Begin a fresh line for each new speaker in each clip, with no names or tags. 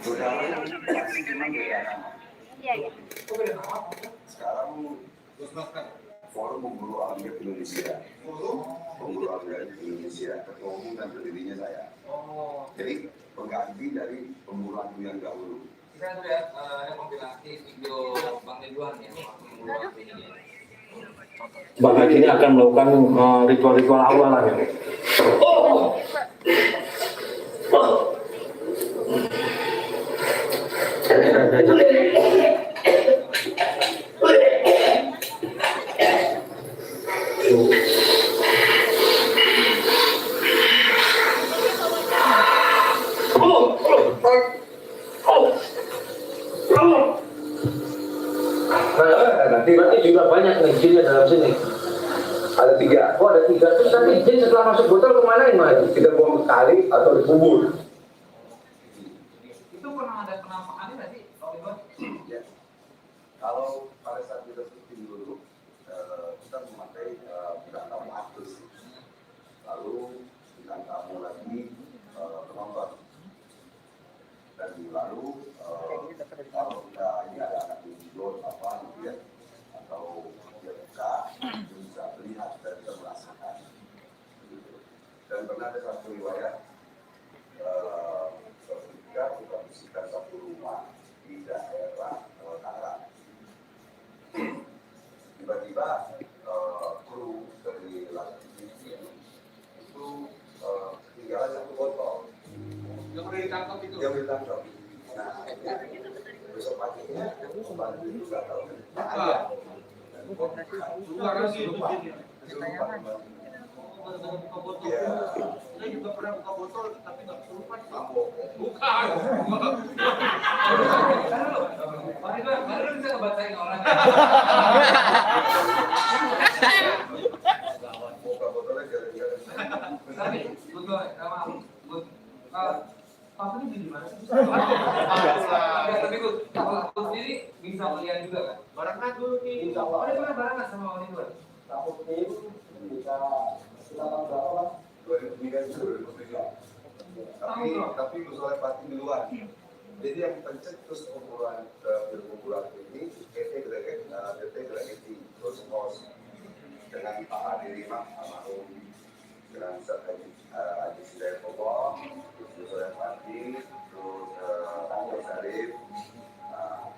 Pasti cuma beda nama.
Iya, iya.
Sekarang Forum Pemburu Alam Indonesia. Pemburu Alam Indonesia, ketua umum dan pendirinya saya. Jadi pengganti dari pemburu hantu yang dahulu.
Kita lihat ada kompilasi video Bang Ridwan ya, pemburu hantu ini.
Bang Haji ini akan melakukan ritual-ritual awal lah ya.
Nanti juga banyak nih jinnya dalam sini.
Ada 3.
Oh ada 3. Terus nanti jin setelah masuk botol kemana ini?
Kita buang ke kali atau dikubur.
Itu pernah ada penampakannya nggak sih, Bang Ridwan?
Ya. Kalau pada saat kita syuting dulu, kita memakai bintang tamu artis. Lalu bintang tamu lagi penonton. Dan lalu kalau kita ini ada anak video apa gitu ya, atau dia buka, dia bisa melihat dan bisa merasakan. Gitu. Dan pernah ada satu riwayat ketika kita bersihkan satu rumah di daerah Tangerang. Tiba-tiba kru dari Lati TV itu ketinggalan satu botol.
Yang udah ditangkap itu.
Yang ditangkap. Nah, besok paginya pembantu itu nggak tahu.
Luar sih lupa.
Saya juga pernah buka botol tapi nggak kesurupan.
Bukan. Bang Ridwan, baru bisa ngebacain orang.
Buka botolnya jalan-jalan.
Tapi, betul, maaf. Pasnya di mana sih? Ya, tapi kalau aku sendiri bisa melihat juga kan?
Barengan dulu nih.
Ada pernah barengan sama Bang Ridwan?
Aku tim bisa tahun berapa Mas?
2003 itu 2007. Tapi usulnya pasti duluan. Jadi yang pencetus kumpulan ini PT Gregeti terus kos dengan Pak Adi Rimah almarhum, dengan Haji Sidayat Bobo, terus usulnya Pati, terus Pak Sarif,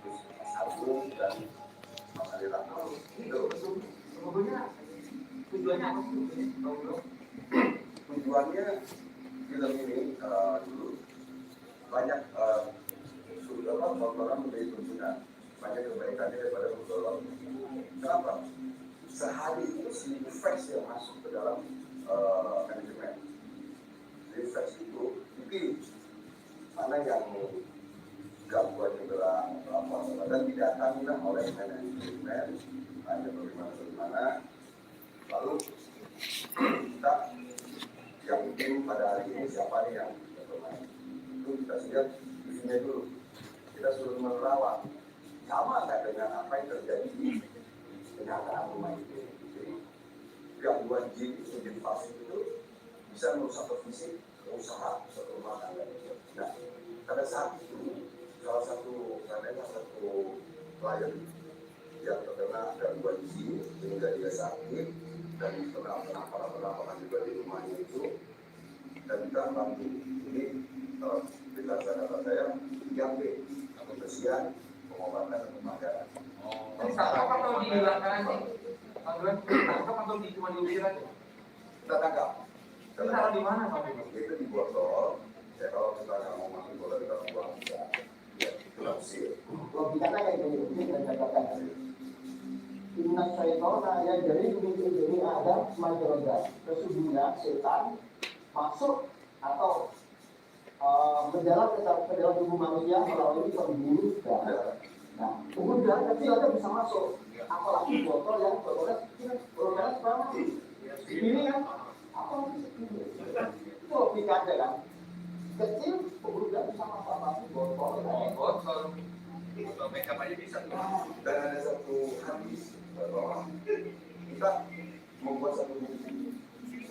terus Mas Agung dan Mas Adi Rahman. Itu
Tujuannya apa sih?
tujuannya film ini dulu banyak orang menjadi pengguna, banyak kebaikannya daripada botol. Kenapa? Sehari itu 1000 fax yang masuk ke dalam manajemen. Jadi fax itu dipilih mana yang gangguan gerak atau apa dan didatangi oleh manajemen, hanya bagaimana. Lalu kita yang tim pada hari ini siapa nih yang bermain itu kita lihat isinya dulu, kita suruh menerawang sama nggak dengan apa yang terjadi di kenyataan rumah itu. Jadi gangguan jin itu jadi pasif itu bisa merusak fisik usaha suatu rumah tangga. Nah pada saat itu salah satu klien yang terkena gangguan jin sehingga dia sakit dan pernah penampakan juga di rumahnya itu, dan kita bantu. Ini kata saya yang B, kebersihan, pengobatan dan pemadaran.
Ini tangkap atau dihilangkan aja? Tangkap atau cuma diusir aja?
Kita tangkap.
Ini taruh di mana Pak?
Itu di botol. Ya kalau kita nggak mau masuk botol kita buang bisa. Ya itu langsir.
Logikanya kayak gini, ini saya katakan. Inna syaitona ya jadi ini ada majeroda. Sesungguhnya setan masuk atau berjalan ke dalam tubuh manusia melalui pembuluh darah. Nah, pembuluh darah kecil aja bisa masuk. Apalagi botol yang botolnya seberapa? Ini kan apa segini? Itu logika aja kan. Kecil pembuluh darah bisa masuk apalagi botol.
Botol.
Makeup aja bisa.
Dan ada satu hadis bahwa kita membuat satu bukti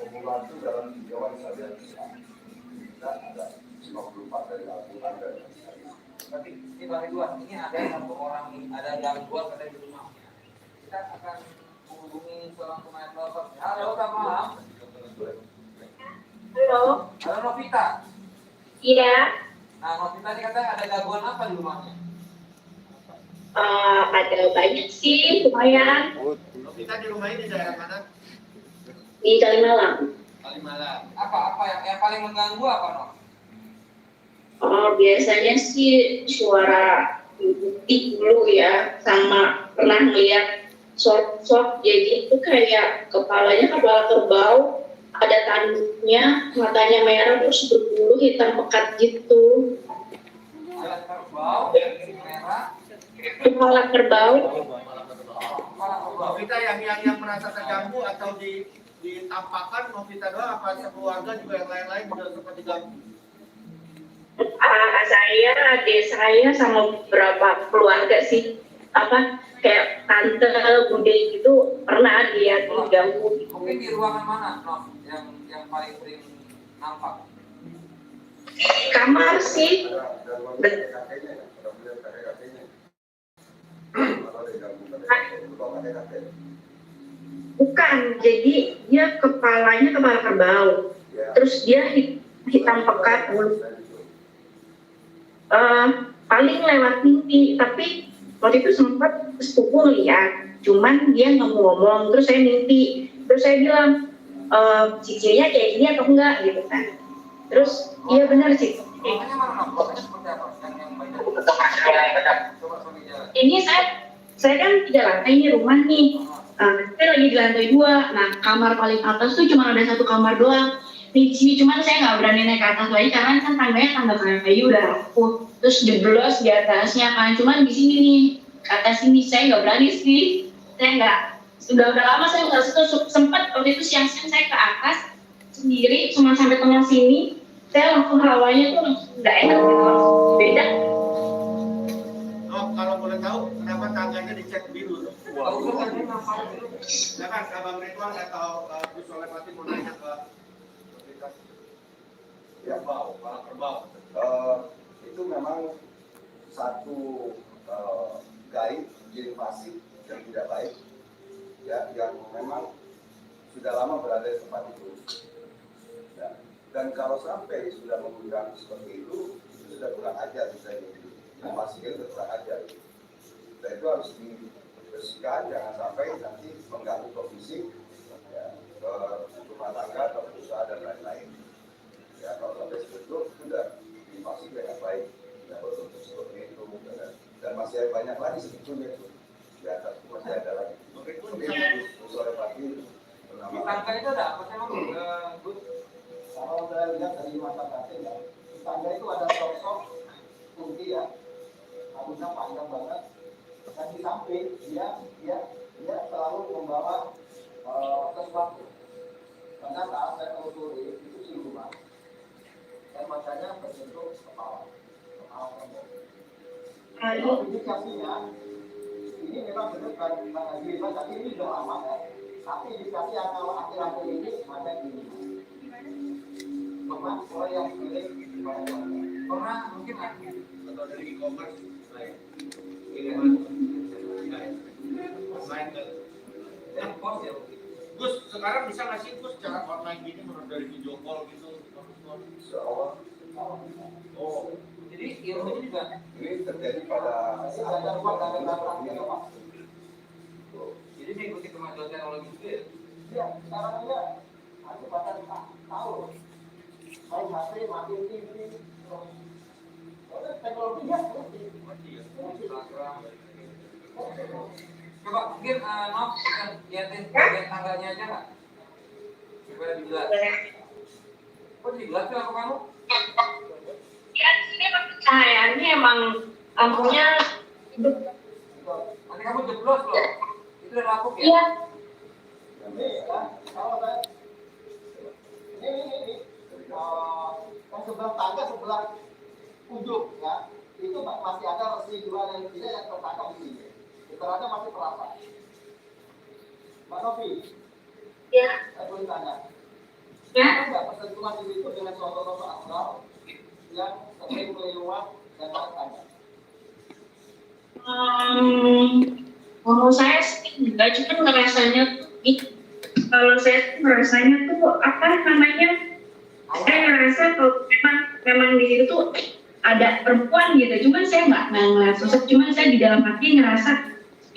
membantu dalam jawaban saja. Kita ada 54 dari Al-Quran dan hadis.
Berarti ini Bang Ridwan, ini ada satu orang nih, ada gangguan pada di rumahnya. Kita akan menghubungi seorang pemain telepon. Halo, selamat malam.
Halo,
Halo Novita.
iya,
Nah, Novita ini katanya ada gangguan apa di rumahnya?
ada banyak sih, lumayan
Kita di rumah ini daerah mana?
di Kalimalang.
Kalimalang.
Apa yang paling mengganggu apa, Nov?
Biasanya sih suara butik dulu ya, sama pernah ngeliat sosok jadi itu kayak kepalanya kepala kerbau, ada tanduknya, matanya merah terus berbulu hitam pekat gitu.
Ada kerbau, merah,
Kepala kerbau,
kepala kerbau.
Novita yang merasa terganggu atau ditampakkan Novita doang apa sekeluarga juga yang lain-lain juga sempat diganggu?
saya, adik saya sama beberapa keluarga sih, kayak tante, bude gitu pernah dia diganggu.
Mungkin di ruangan mana, Nov, yang paling sering nampak?
Kamar sih,
Ada gangguan pada kakeknya ya, pada melihat kakek-kakeknya. Atau ada gangguan pada kakek.
bukan, jadi dia kepalanya kepala kerbau,
Ya.
terus dia hitam pekat, paling lewat mimpi, tapi waktu itu sempat sepupu ngeliat, cuman dia nggak mau ngomong, terus saya mimpi, terus saya bilang, cicinya kayak gini atau enggak gitu kan, terus iya benar sih.
Ruangannya mana, Nov? Ruangannya seperti apa? Yang banyak. Coba sambil jalan.
Ini saya kan 3 lantai ini rumah nih, saya lagi di lantai 2. Nah kamar paling atas tuh cuma ada 1 kamar doang di sini, cuman saya nggak berani naik ke atas lagi karena kan tangganya tangga kayu udah rapuh, terus jeblos di atasnya kan, cuman di sini nih ke atas sini saya nggak berani sih, saya nggak, udah lama saya nggak sempat waktu itu siang-siang saya ke atas sendiri cuma sampai tengah sini, saya langsung hawanya tuh langsung nggak enak gitu, langsung beda.
Oh, kalau boleh tahu kenapa tangganya dicek biru?
Tahu kan dia nampak dulu.
Silakan Abang Ridwan atau Gus Solepati mau nanya ke Novita.
Ya.
Kerbau, kepala kerbau.
Itu memang satu gaib invasi yang tidak baik, ya, yang memang sudah lama berada di tempat itu. Ya. Dan kalau sampai sudah mengundang seperti itu sudah kurang ajar misalnya, invasinya sudah kurang ajar. Dan itu harus dibersihkan, jangan sampai nanti mengganggu kondisi ya, rumah tangga atau usaha dan lain-lain. Ya, kalau sampai seperti itu sudah invasi dengan baik, ya, bentuk seperti itu, dan masih ada banyak lagi sebetulnya itu di atas itu masih ada lagi. Mungkin sore pagi
Di tangga itu ada apa sih, Bang? Gus?
Kalau saya lihat dari mata kakek ya, di tangga itu ada sosok kunti ya, rambutnya panjang banget, dan di samping dia selalu membawa sesuatu. Ternyata saya telusuri itu siluman, dan matanya berbentuk kepala kerbau. Kalau indikasinya ini memang benar kan, tapi ini sudah lama ya. Tapi indikasi yang kalau akhir-akhir ini ada ini. Pernah orang yang milik pada keluarga.
Pernah mungkin
Atau dari e-commerce lain. Online ke.
dari pos ya.
Gus, sekarang bisa nggak sih Gus cara online gini menurut dari video call gitu?
seawal
Oh,
Jadi ilmu ini juga.
ini terjadi pada
Masih ada rumah dan
ini.
Jadi mengikuti kemajuan teknologi juga ya.
Ya, sekarang aja aku bahkan tahu main HP, makin TV, terus teknologi ya,
Coba mungkin Nov bisa liatin bagian tangganya aja nggak? Supaya dijelas. Kok dijelas sih apa kamu?
Ya di sini cahayaannya emang lampunya hidup.
Nanti kamu jeblos loh. Itu udah lapuk ya?
Iya,
ini ya, kalau saya ini yang sebelah tangga sebelah ujung ya, itu masih ada residual yang tidak yang tertangkap di sini. Ternyata masih terasa. Mbak Novi,
ya,
saya boleh tanya,
ya.
ada nggak persentuhan di situ dengan sosok-sosok astral yang sering melewat
Kalau saya sih enggak, cuma ngerasanya tuh kalau saya tuh ngerasanya tuh apa namanya, saya ngerasa kalau memang di situ tuh ada perempuan gitu, cuman saya nggak ngeliat sosok, cuman saya di dalam hati ngerasa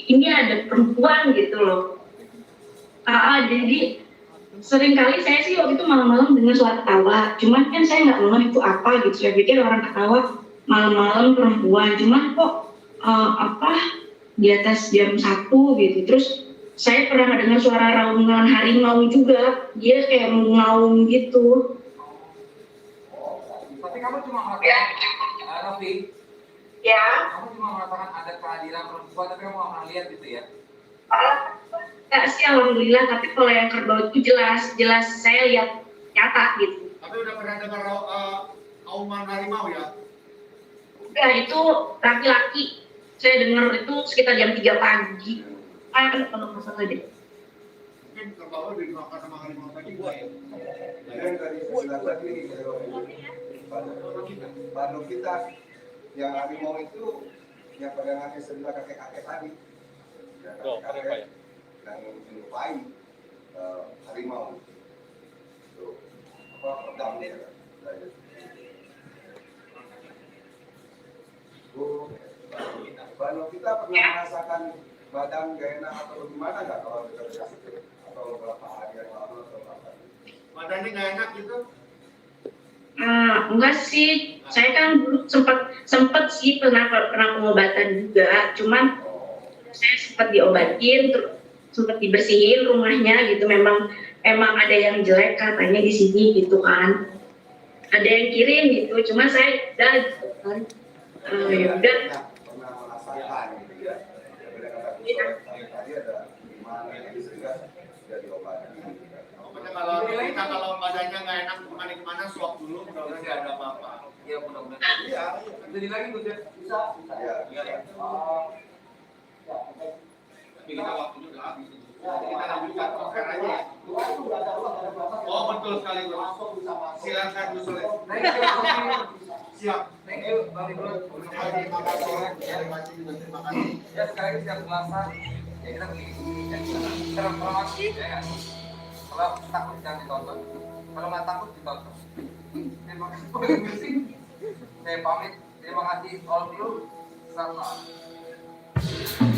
ini ada perempuan gitu loh. Jadi seringkali saya sih waktu itu malam-malam dengar suara ketawa, cuman kan saya nggak ngeh itu apa gitu, saya pikir orang ketawa malam-malam perempuan, cuman kok di atas jam 1 gitu. Terus saya pernah dengar suara raungan harimau juga, dia kayak mengaum gitu.
Tapi kamu cuma mengatakan, Raffi,
Ya,
kamu cuma mengatakan ada kehadiran perempuan, tapi kamu nggak pernah lihat gitu ya?
enggak sih alhamdulillah, tapi kalau yang kerbau itu jelas saya lihat nyata gitu.
Tapi udah pernah dengar auman harimau ya?
Enggak, itu laki-laki. Saya dengar itu sekitar jam 3 pagi. Kalau nggak salah deh.
Mungkin kerbau dimakan sama harimau tadi gua ya.
Yang tadi saya bilang tadi, Bano kita yang harimau itu yang pegangannya sebelah kakek-kakek tadi. Ya, kakek-kakek yang menyerupai harimau. Itu pedangnya. Bano kita pernah merasakan badan gak enak atau gimana nggak kalau kita dikasih atau beberapa hari yang lalu atau apa?
Badannya nggak enak gitu?
Enggak sih, saya kan dulu sempat sih pernah pengobatan juga, cuman saya sempat diobatin, terus sempat dibersihin rumahnya gitu. Memang ada yang jelek katanya di sini gitu kan, ada yang kirim gitu, cuma saya udah gitu kan. Ya udah.
Pernah merasakan gitu ya. Beda kata tadi ada gimana jadi sehingga sudah diobati.
Pokoknya kalau badannya nggak enak kemana-kemana swab dulu, mudah-mudahan nggak ada apa-apa.
Iya, mudah-mudahan.
Iya.
Jadi lagi Gus ya?
Bisa.
Ya.
Tapi kita waktunya udah habis.
Ya,
Kita lanjutkan konser aja ya.
Doa itu nggak ada uang, nggak ada berapa.
Oh betul sekali Gus.
Langsung bisa masuk.
Silakan Gus Soleh.
Thank you, Bang.
Siap.
Thank you, Bang Ibrahim.
Terima kasih. Terima kasih juga terima kasih.
Ya sekali lagi siap puasa. Ya kita beli. Terpromosi ya kan. Kalau takut jangan ditonton. Kalau nggak takut ditonton. Terima kasih. Saya pamit. Terima kasih all of you. Selamat malam.